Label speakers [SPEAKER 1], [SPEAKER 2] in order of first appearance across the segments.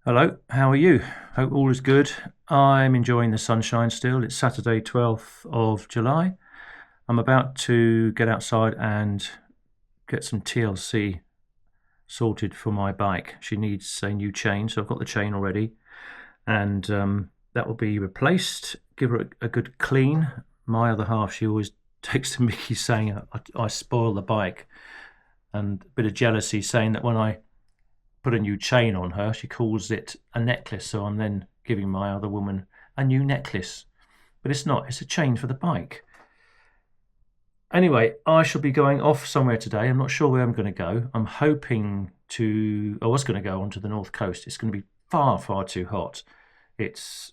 [SPEAKER 1] Hello, how are you? Hope all is good. I'm enjoying the sunshine still. It's Saturday, 12th of July. I'm about to get outside and get some TLC sorted for my bike. She needs a new chain, so I've got the chain already, and that will be replaced. Give her a good clean. My other half, she always takes to Mickey saying I spoil the bike, and a bit of jealousy saying that when I put a new chain on her, she calls it a necklace, so I'm then giving my other woman a new necklace. But it's not, it's a chain for the bike. Anyway, I shall be going off somewhere today. I'm not sure where I'm going to go. I was going to go onto the north coast. It's going to be far, far too hot. It's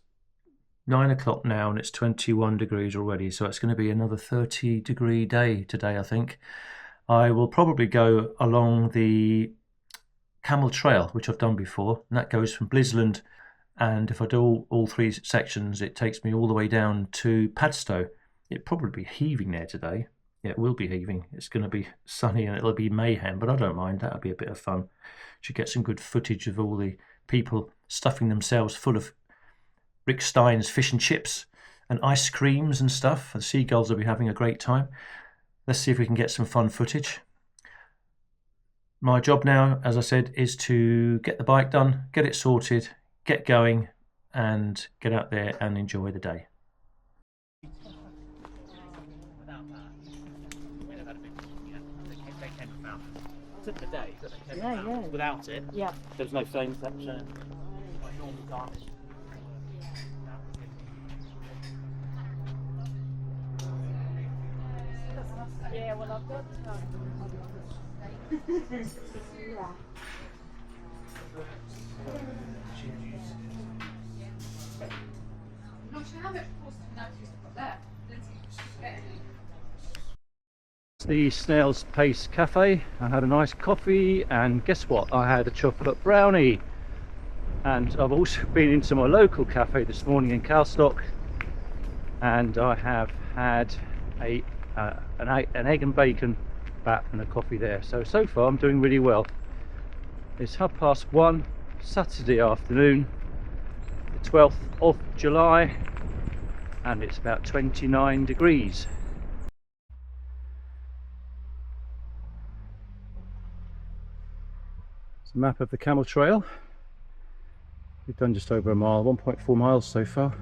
[SPEAKER 1] 9 o'clock now and it's 21 degrees already, so it's going to be another 30-degree day today, I think. I will probably go along the Camel Trail, which I've done before, and that goes from Blisland, and if I do all three sections, it takes me all the way down to Padstow. It'll probably be heaving there today. Yeah, it will be heaving. It's going to be sunny and it'll be mayhem, but I don't mind. That'll be a bit of fun. Should get some good footage of all the people stuffing themselves full of Rick Stein's fish and chips and ice creams and stuff. The seagulls will be having a great time. Let's see if we can get some fun footage. My job now, as I said, is to get the bike done, get it sorted, get going, and get out there and enjoy the day.
[SPEAKER 2] Took the day, but they came
[SPEAKER 3] Yeah.
[SPEAKER 2] without it.
[SPEAKER 3] Yeah.
[SPEAKER 2] There was no flame detection. Like normal garnish.
[SPEAKER 3] Yeah, well, I've got yeah.
[SPEAKER 1] It's the Snails Pace Cafe. I had a nice coffee, and guess what? I had a chocolate brownie. And I've also been into my local cafe this morning in Calstock, and I have had an egg and bacon bat and a coffee there. So far I'm doing really well. It's 1:30 Saturday afternoon, the 12th of July, and it's about 29 degrees. It's a map of the Camel Trail. We've done just over a mile, 1.4 miles so far.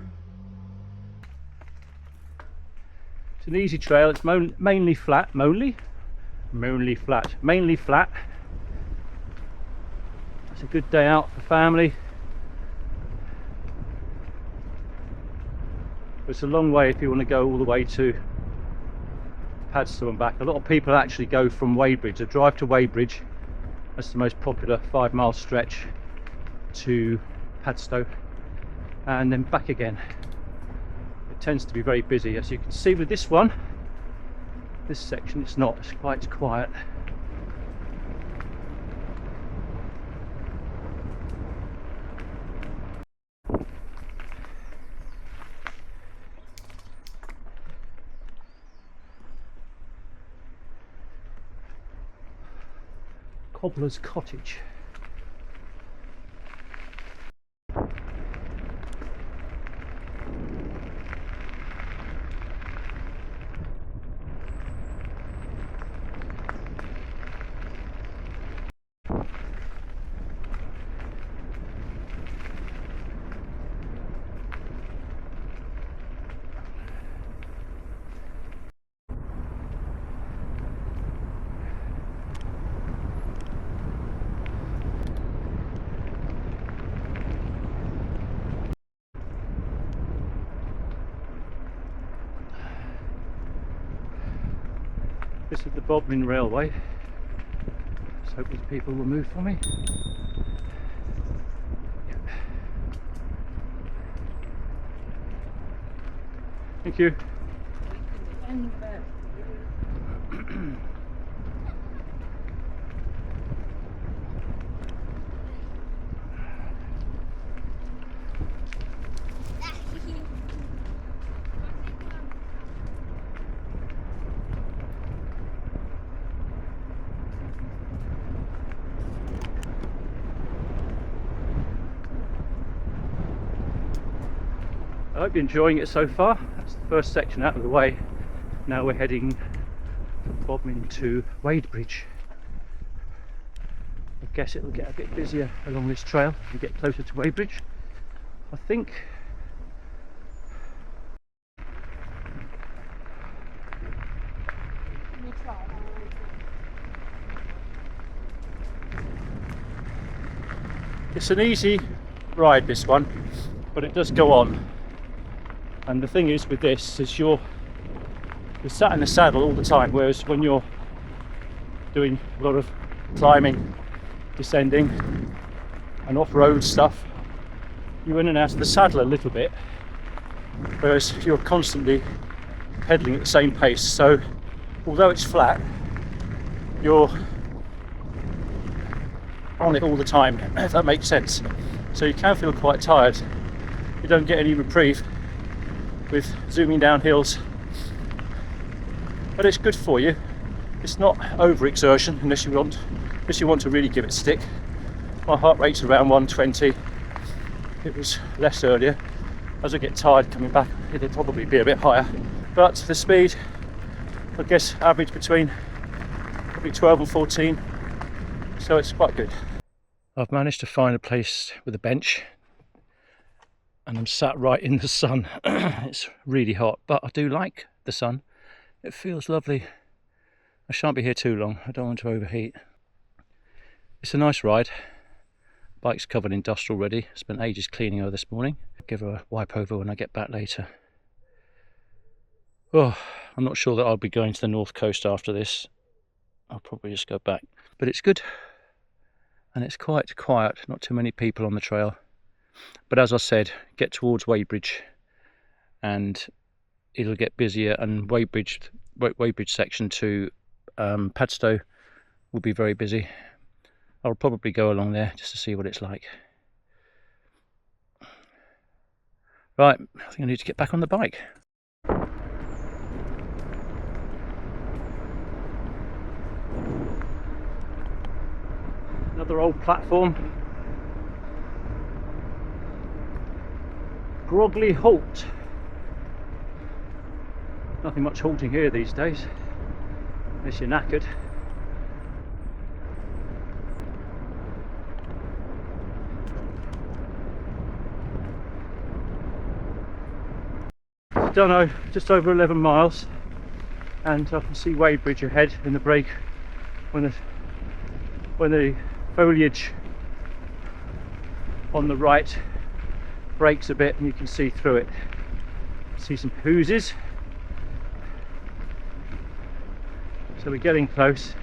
[SPEAKER 1] It's an easy trail. It's mainly flat. Mainly flat. It's a good day out for family. It's a long way if you want to go all the way to Padstow and back. A lot of people actually go from Wadebridge. They drive to Wadebridge. That's the most popular 5-mile stretch to Padstow, and then back again. It tends to be very busy, as you can see with this one. This section, it's not, it's quite quiet. Cobbler's Cottage. This is the Bodmin Railway. Let's hope these people will move for me. Yeah. Thank you. I hope you're enjoying it so far. That's the first section out of the way. Now we're heading from Bodmin to Wadebridge. I guess it'll get a bit busier along this trail as we get closer to Wadebridge, I think. It's an easy ride, this one, but it does go on. And the thing is with this is you're sat in the saddle all the time, whereas when you're doing a lot of climbing, descending and off-road stuff, you're in and out of the saddle a little bit, whereas you're constantly pedaling at the same pace. So although it's flat, you're on it all the time, if that makes sense. So you can feel quite tired. You don't get any reprieve with zooming down hills, but it's good for you. It's not overexertion unless you want to really give it stick. My heart rate's around 120. It was less earlier. As I get tired coming back, it'll probably be a bit higher. But the speed, I guess, average between probably 12 and 14. So it's quite good. I've managed to find a place with a bench, and I'm sat right in the sun. It's really hot, but I do like the sun. It feels lovely. I shan't be here too long. I don't want to overheat. It's a nice ride. Bike's covered in dust already. Spent ages cleaning her this morning. Give her a wipe over when I get back later. Oh, I'm not sure that I'll be going to the north coast after this. I'll probably just go back. But it's good. And it's quite quiet. Not too many people on the trail. But as I said, get towards Wadebridge and it'll get busier, and Wadebridge section to Padstow will be very busy. I'll probably go along there just to see what it's like. Right, I think I need to get back on the bike. Another old platform. Grogley Halt. Nothing much halting here these days, unless you're knackered. Done just over 11 miles, and I can see Wadebridge ahead in the break when the foliage on the right breaks a bit and you can see through it. See some hooses. So we're getting close.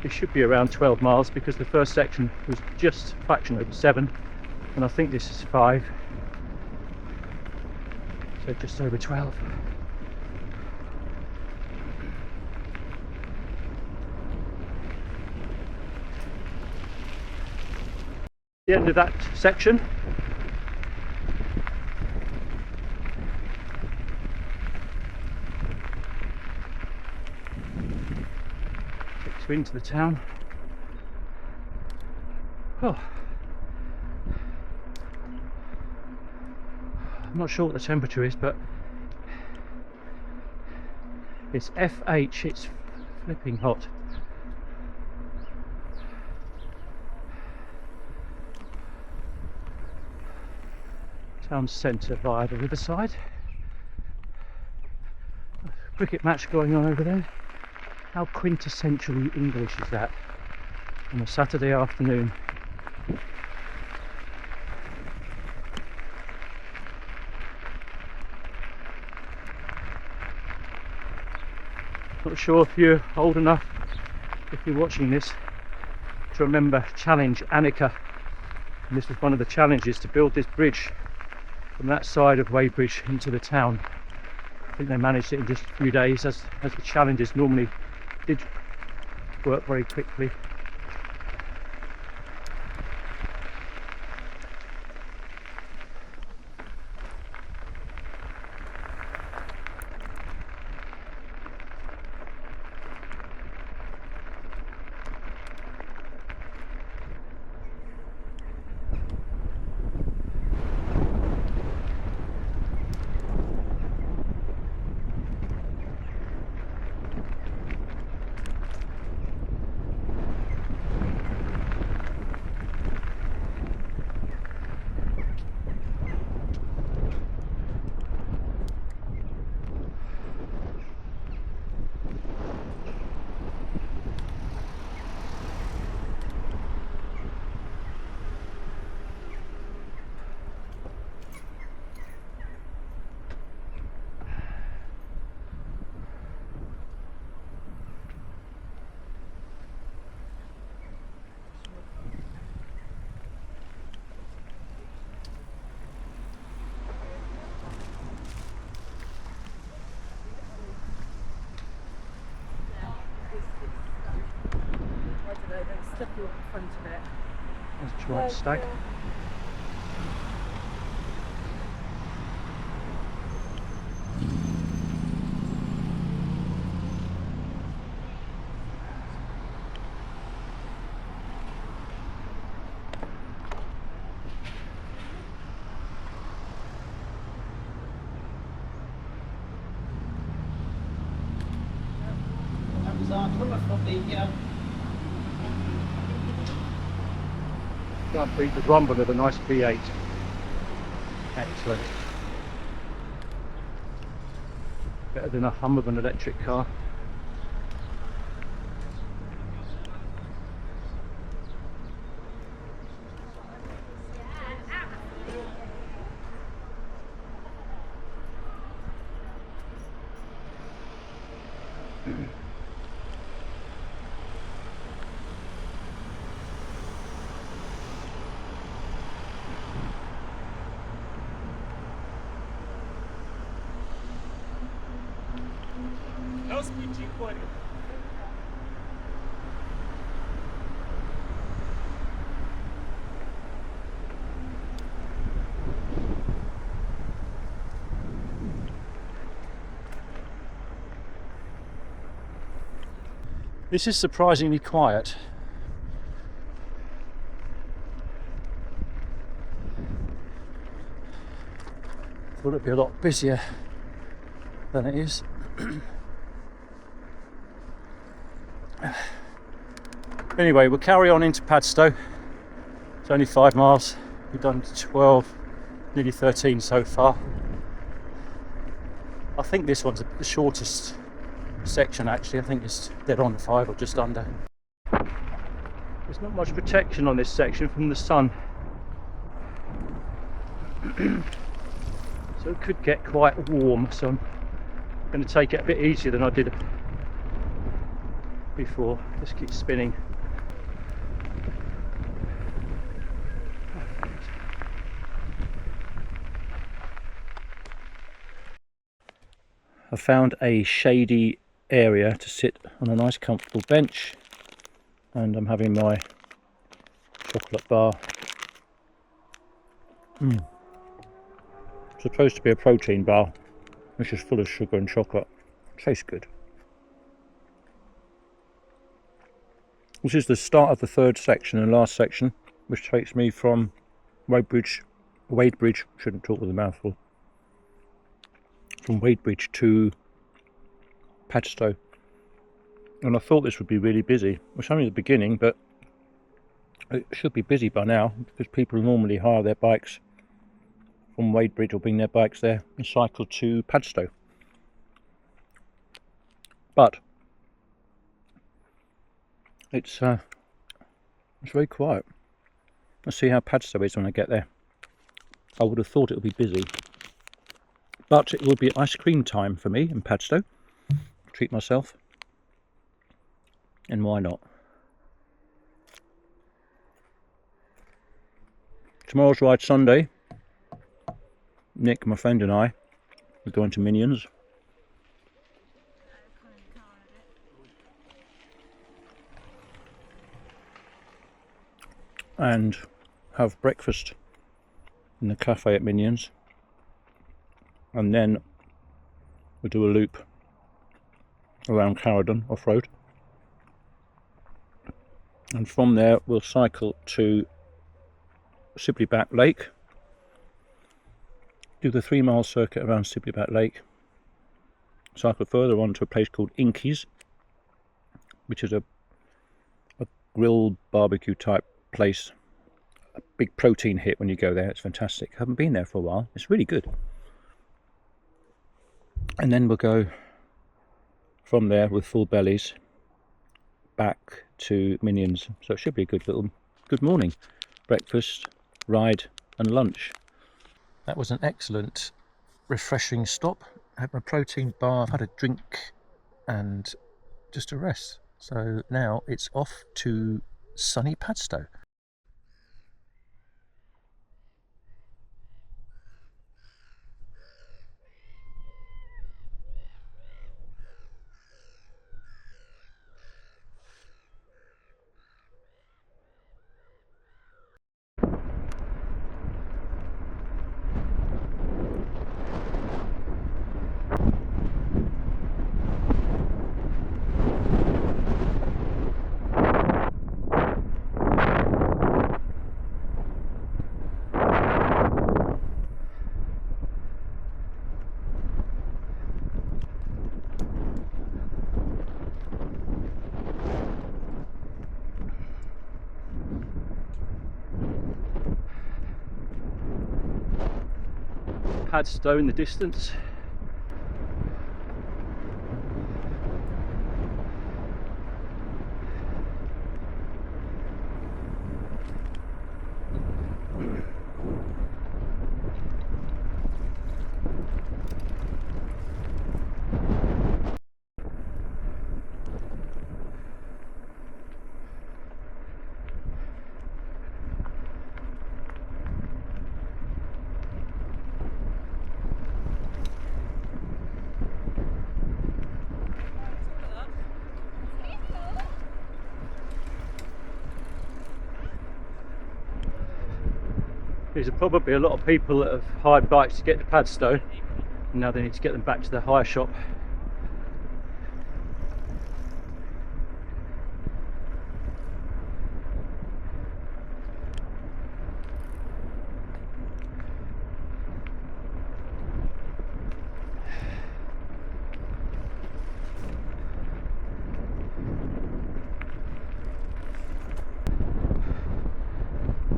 [SPEAKER 1] It should be around 12 miles because the first section was just a fraction over 7, and I think this is 5. So just over 12. The end of that section. Takes you into the town. Oh. I'm not sure what the temperature is, but it's FH, it's flipping hot. Town centre via the riverside. A cricket match going on over there. How quintessentially English is that on a Saturday afternoon? Not sure if you're old enough, if you're watching this, to remember Challenge Annika. And this was one of the challenges, to build this bridge from that side of Wadebridge into the town. I think they managed it in just a few days, as the challenges normally did work very quickly.
[SPEAKER 2] definitely at the front of it.
[SPEAKER 1] There's a giant stag.
[SPEAKER 2] That was our tour from the
[SPEAKER 1] Can't beat the rumble of a nice V8. Excellent. Better than a hum of an electric car. This is surprisingly quiet. Thought it'd be a lot busier than it is. Anyway, we'll carry on into Padstow. It's only 5 miles. We've done 12, nearly 13 so far. I think this one's the shortest section actually. I think it's dead on 5 or just under. There's not much protection on this section from the sun. So it could get quite warm, so I'm going to take it a bit easier than I did before. Just keep spinning. I found a shady area to sit on a nice comfortable bench, and I'm having my chocolate bar. Supposed to be a protein bar, which is full of sugar and chocolate. Tastes good. This is the start of the third section and last section, which takes me from Wadebridge, shouldn't talk with a mouthful, from Wadebridge to Padstow. And I thought this would be really busy. It's only the beginning, but it should be busy by now, because people normally hire their bikes from Wadebridge or bring their bikes there and cycle to Padstow. But it's very quiet. Let's see how Padstow is when I get there. I would have thought it would be busy, but it will be ice cream time for me in Padstow. Treat myself, and why not? Tomorrow's ride Sunday. Nick, my friend, and I are going to Minions. And have breakfast in the cafe at Minions. And then we'll do a loop around Carradon off-road. And from there we'll cycle to Sibleyback Lake. Do the 3 mile circuit around Sibleyback Lake. Cycle further on to a place called Inky's, which is a grill barbecue type place. A big protein hit when you go there. It's fantastic. I haven't been there for a while. It's really good. And then we'll go from there with full bellies back to Minions. So it should be a good morning. Breakfast, ride and lunch. That was an excellent, refreshing stop. I had my protein bar, I've had a drink and just a rest. So now it's off to sunny Padstow. Padstow in the distance. There's probably a lot of people that have hired bikes to get to Padstow, and now they need to get them back to the hire shop.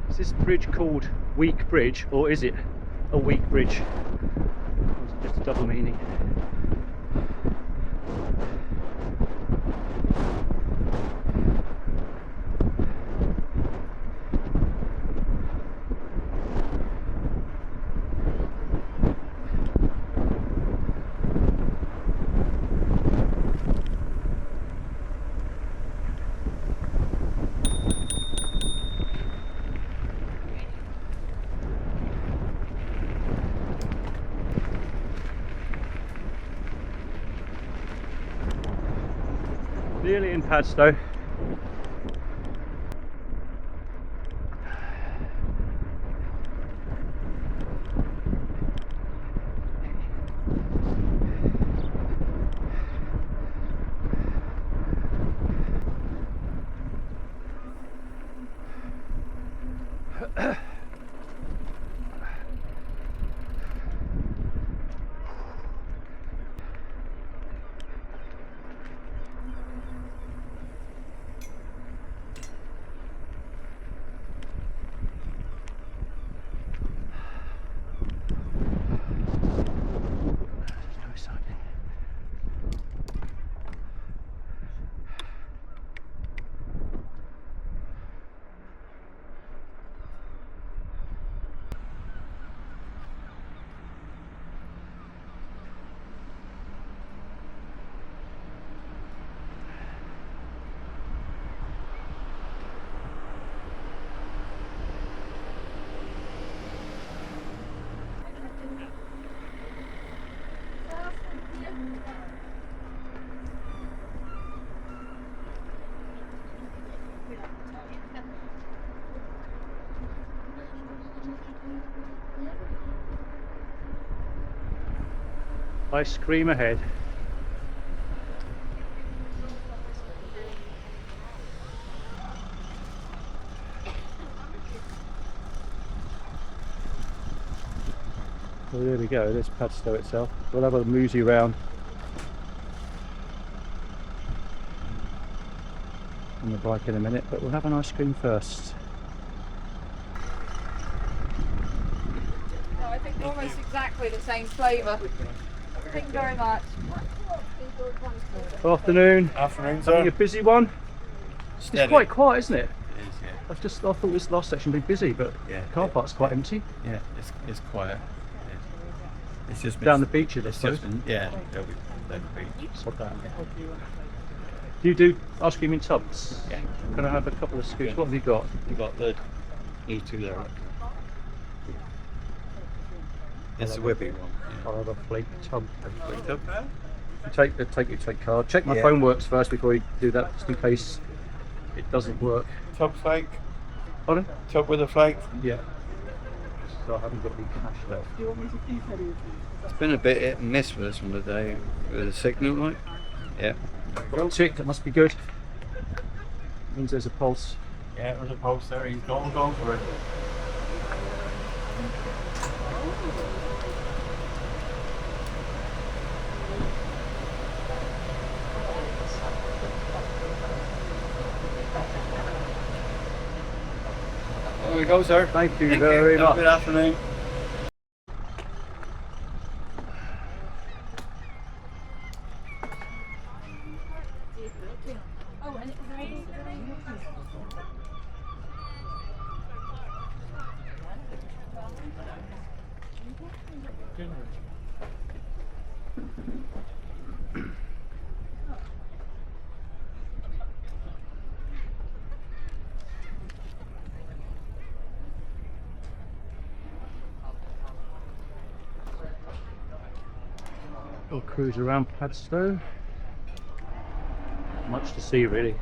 [SPEAKER 1] Is this bridge called Weak Bridge, or is it a weak bridge? Or is it just a double meaning? Nearly in Padstow. Ice cream ahead. Well, there we go, there's Padstow itself. We'll have a mosey round on the bike in a minute, but we'll have an ice cream first.
[SPEAKER 3] No, I think they're almost exactly the same flavour. Thank you very much.
[SPEAKER 1] Afternoon.
[SPEAKER 4] Afternoon,
[SPEAKER 1] Having a
[SPEAKER 4] sir.
[SPEAKER 1] busy one.
[SPEAKER 4] Steady.
[SPEAKER 1] It's quite quiet, isn't it?
[SPEAKER 4] It is, yeah.
[SPEAKER 1] I thought this last section would be busy, but
[SPEAKER 4] Yeah.
[SPEAKER 1] the car park's quite empty.
[SPEAKER 4] Yeah, it's quiet. It's just
[SPEAKER 1] Down the beach, I
[SPEAKER 4] It's
[SPEAKER 1] suppose.
[SPEAKER 4] just been, yeah, down the beach.
[SPEAKER 1] Sod that. Do you do ice cream in tubs?
[SPEAKER 4] Yeah.
[SPEAKER 1] Can I have a couple of scoops?
[SPEAKER 4] Good.
[SPEAKER 1] What have you got?
[SPEAKER 4] You got the E2 there. It's the whippy one.
[SPEAKER 1] I'll have a flake tub.
[SPEAKER 4] Flake tub.
[SPEAKER 1] Take card. Check my
[SPEAKER 4] Yeah.
[SPEAKER 1] phone works first before you do that, just in case it doesn't work.
[SPEAKER 4] Tub flake.
[SPEAKER 1] Pardon?
[SPEAKER 4] Tub with a flake.
[SPEAKER 1] Yeah. So I haven't got any cash left.
[SPEAKER 4] It's been a bit hit and miss for this one today with the signal, like. Yeah.
[SPEAKER 1] Got tick, that must be good. Means there's a pulse.
[SPEAKER 4] Yeah, there's a pulse there. He's gone for it. There we go, sir.
[SPEAKER 1] Thank you very much.
[SPEAKER 4] Good afternoon.
[SPEAKER 1] Little cruise around Padstow. Much to see, really.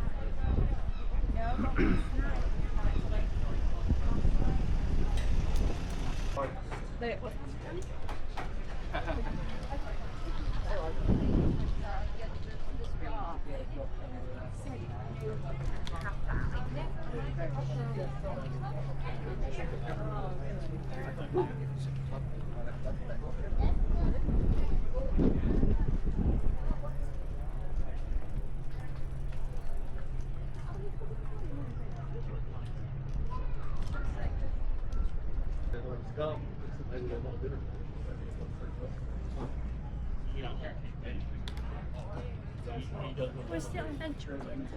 [SPEAKER 3] We're still adventuring.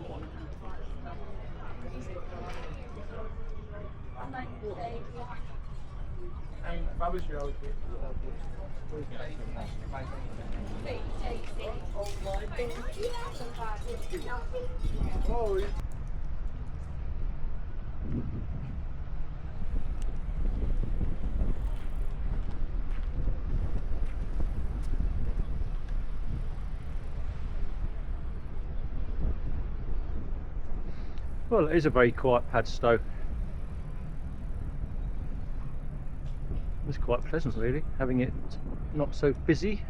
[SPEAKER 1] Well, it is a very quiet Padstow. It's quite pleasant, really, having it not so busy.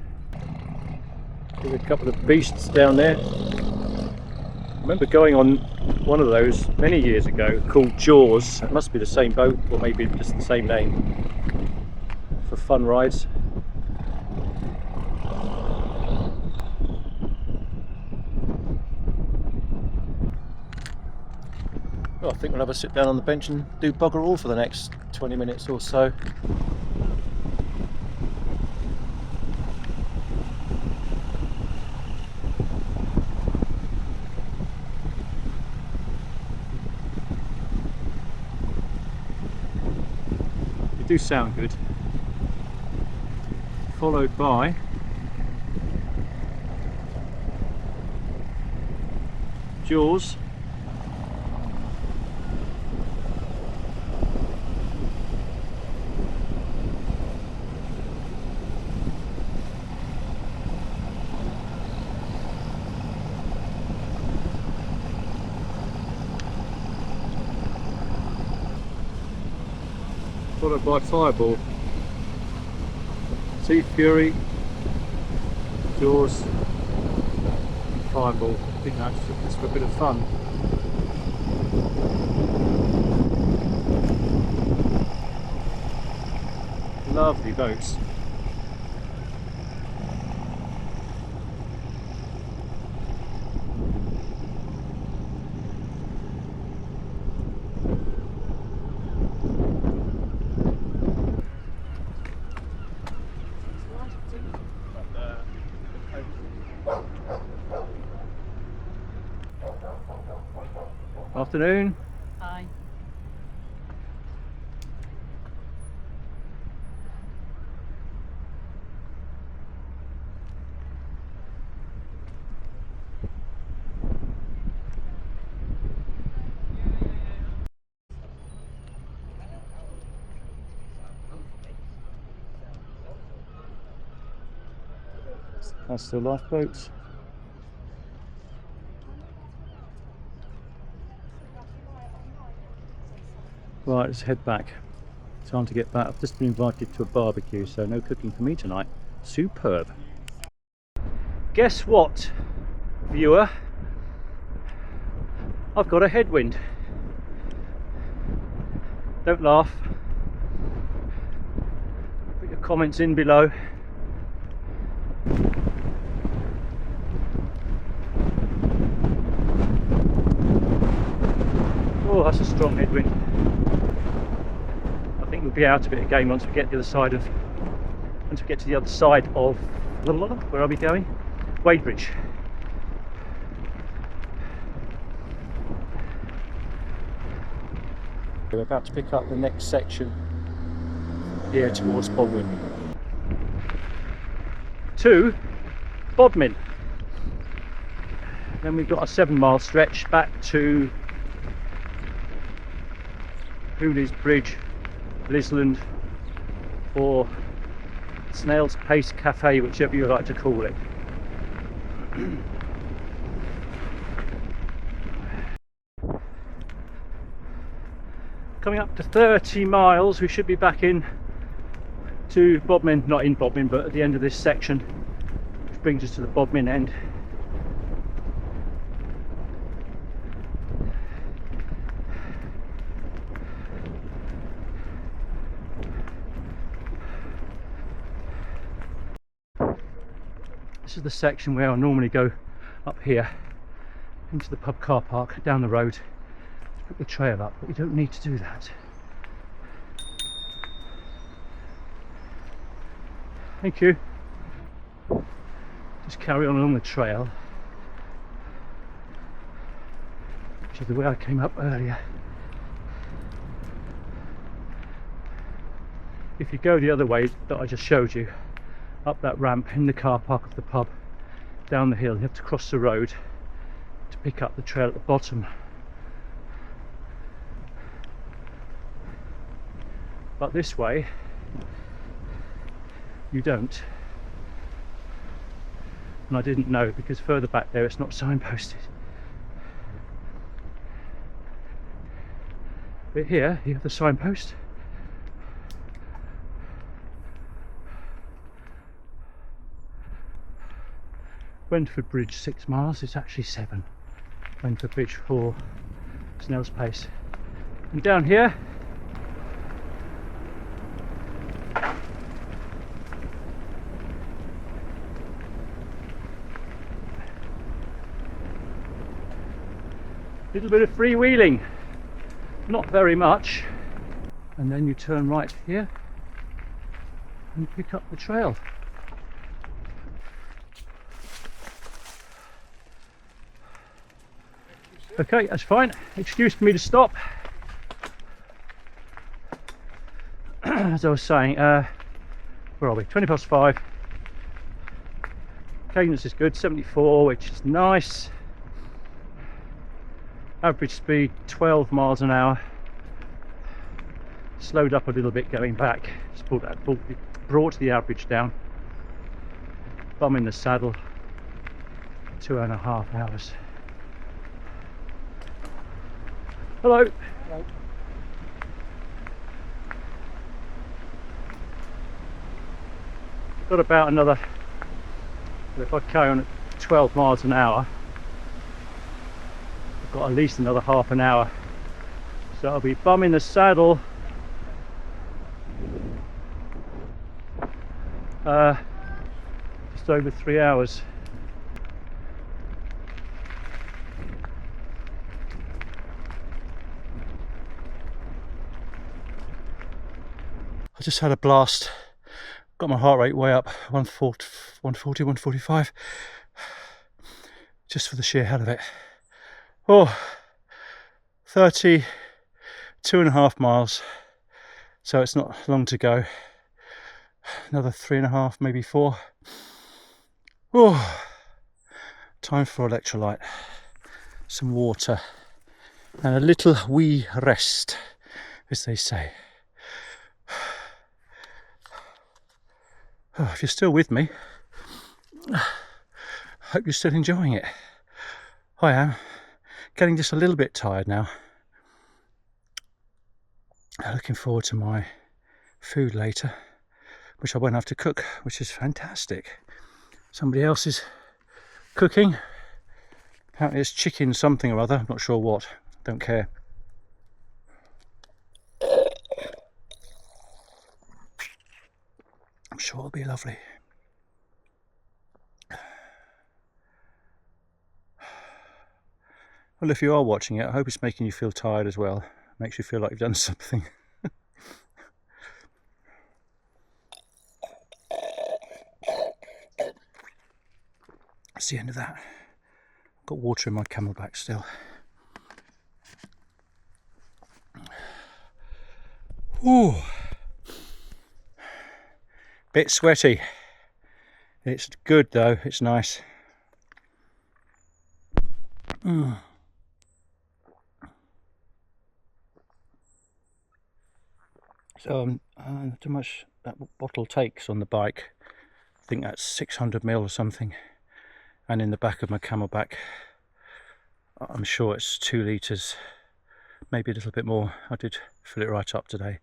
[SPEAKER 1] There's a couple of beasts down there. I remember going on one of those many years ago called Jaws. It must be the same boat, or maybe just the same name, for fun rides. Well, I think we'll have a sit down on the bench and do bugger all for the next 20 minutes or so. They do sound good. Followed by Jaws. Followed by Fireball, Sea Fury, Jaws, Fireball. I think that's for a bit of fun. Lovely boats. Afternoon.
[SPEAKER 3] Hi.
[SPEAKER 1] Padstow lifeboats. Right, let's head back. Time to get back. I've just been invited to a barbecue, so no cooking for me tonight. Superb. Guess what, viewer? I've got a headwind. Don't laugh. Put your comments in below. Oh, that's a strong headwind. I think we'll be out of it again once we get to the other side of where are we going? Wadebridge. We're about to pick up the next section here towards Bodmin. To Bodmin. Then we've got a 7-mile stretch back to St Breward, Lisland, for Snails Pace Cafe, whichever you like to call it. Coming up to 30 miles, we should be back in to Bodmin, not in Bodmin, but at the end of this section, which brings us to the Bodmin end. This is the section where I normally go up here into the pub car park down the road to put the trail up, but we don't need to do that. Thank you. Just carry on along the trail, which is the way I came up earlier. If you go the other way that I just showed you, up that ramp in the car park of the pub, down the hill, you have to cross the road to pick up the trail at the bottom. But this way you don't, and I didn't know because further back there it's not signposted. But here you have the signpost. Wenford Bridge 6 miles, it's actually 7. Wenford Bridge for Snails Pace. And down here little bit of freewheeling, not very much, and then you turn right here and pick up the trail. Okay, that's fine. Excuse for me to stop. As I was saying, where are we? 20 past 5. Cadence is good, 74, which is nice. Average speed 12 miles an hour. Slowed up a little bit going back. Just brought the average down. Bum in the saddle. 2.5 hours. Hello.
[SPEAKER 2] Hello.
[SPEAKER 1] Got about another, if I carry on at 12 miles an hour, I've got at least another half an hour. So I'll be bum in the saddle just over 3 hours. I just had a blast, got my heart rate way up, 140, 145, just for the sheer hell of it. Oh, 32.5 miles, so it's not long to go. Another 3.5, maybe 4. Oh, time for electrolyte, some water, and a little wee rest, as they say. Oh, if you're still with me, I hope you're still enjoying it. I am. Getting just a little bit tired now. Looking forward to my food later, which I won't have to cook, which is fantastic. Somebody else is cooking. Apparently it's chicken something or other, I'm not sure what. Don't care. I'm sure it'll be lovely. Well, if you are watching it, I hope it's making you feel tired as well. Makes you feel like you've done something. That's the end of that. I've got water in my camelback still. Ooh. Bit sweaty. It's good though, it's nice. So too much that bottle takes on the bike. I think that's 600 ml or something. And in the back of my Camelback, I'm sure it's 2 litres, maybe a little bit more. I did fill it right up today.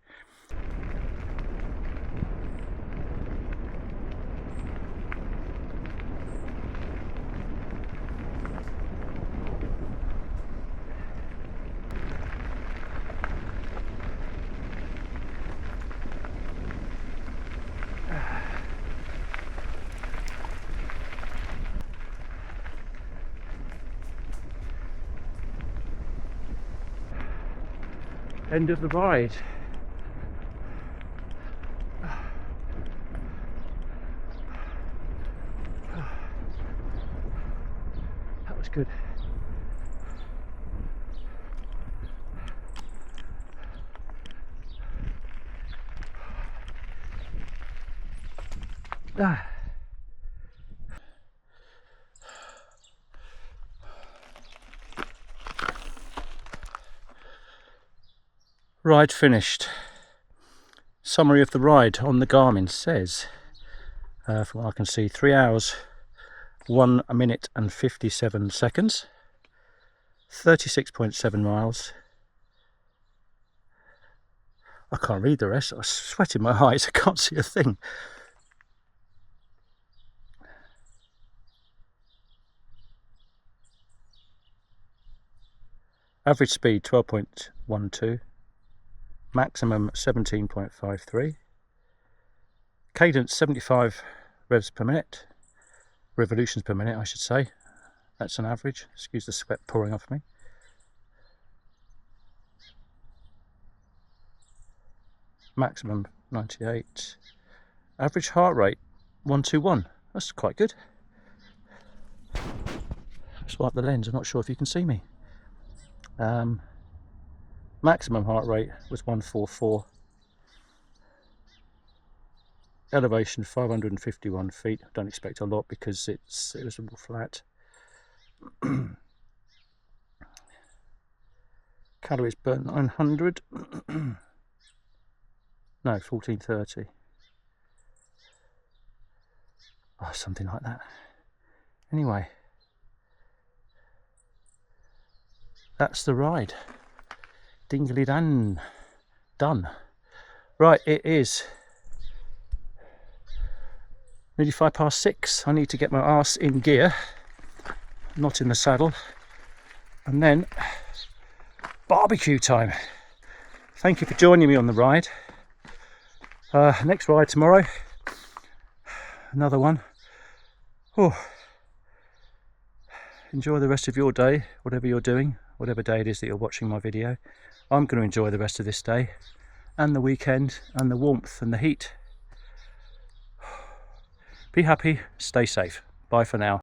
[SPEAKER 1] End of the ride. That was good. Ride finished. Summary of the ride on the Garmin says, from what I can see, 3 hours, 1 minute and 57 seconds, 36.7 miles. I can't read the rest. I sweat in my eyes. I can't see a thing. Average speed 12.12. Maximum 17.53. Cadence 75 revs per minute. Revolutions per minute, I should say. That's an average. Excuse the sweat pouring off me. Maximum 98. Average heart rate 121. That's quite good. Swipe the lens. I'm not sure if you can see me. Maximum heart rate was 144. Elevation 551 feet. I don't expect a lot because it was all flat. Calories burnt 900. No, 1430. Oh, something like that. Anyway, that's the ride. Dingly done. Right, it is nearly 6:05. I need to get my arse in gear, not in the saddle, and then barbecue time. Thank you for joining me on the ride. Next ride tomorrow, another one. Oh, enjoy the rest of your day, whatever you're doing, whatever day it is that you're watching my video. I'm going to enjoy the rest of this day and the weekend and the warmth and the heat. Be happy, stay safe. Bye for now.